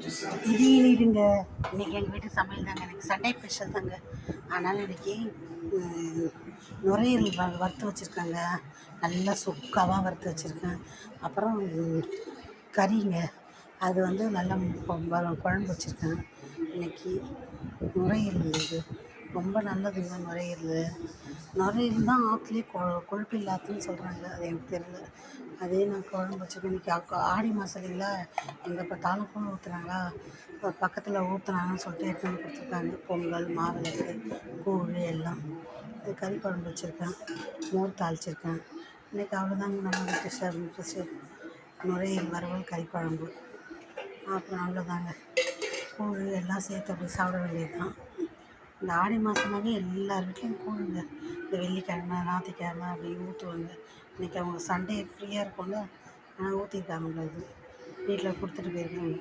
இது இனிதுங்க. இன்றைக்கி எங்கள் வீட்டு சமையல் தாங்க. எனக்கு சண்டே ஸ்பெஷல் தாங்க. அதனால் இன்றைக்கி நுரையீரல் வறுத்து வச்சுருக்கேங்க. நல்லா சுக்காவாக வறுத்து வச்சுருக்கேன். அப்புறம் கறிங்க, அது வந்து நல்லா குழம்பு வச்சுருக்கேன். இன்றைக்கி நுரையீரல் இது ரொம்ப நல்லதுங்க. நுரையீரல் தான் ஆற்றுலேயே கொழுப்பு இல்லாதுன்னு சொல்கிறாங்க. அது எனக்கு தெரியல. அதே நான் குழம்பு வச்சுருக்கேன். இன்றைக்கி ஆடி மாதம் இல்லைங்களா, எங்கே பார்த்தாலும் கூழ் ஊற்றுறாங்களா, பக்கத்தில் ஊற்றுனாங்கன்னு சொல்லிட்டு எடுத்து வந்து கொடுத்துருக்காங்க. பொங்கல், மாவிளக்கு, கூழ் எல்லாம். இது கறி குழம்பு வச்சுருக்கேன், மோர் தாளிச்சிருக்கேன். இன்றைக்கி அவ்வளோதாங்க நம்ம வீட்டு ஃபிஷ்ஷு. நுரையீரல் வறுவல், கறி குழம்பு, அப்புறம் அவ்வளோதாங்க. கூழ் எல்லாம் சேர்த்து அப்படி சாப்பிட வேண்டியது தான். இந்த ஆடி மாதமாகவே எல்லார் வீட்லேயும் கூழுங்க. இந்த வெள்ளிக்கிழமை, ஞாயிற்றுக்கிழமை அப்படி ஊற்றுவாங்க. இன்றைக்கி அவங்க சண்டே ஃப்ரீயாக இருக்கும்ல, ஆனால் ஊற்றிருக்காங்க. இது வீட்டில் கொடுத்துட்டு போயிருக்காங்க.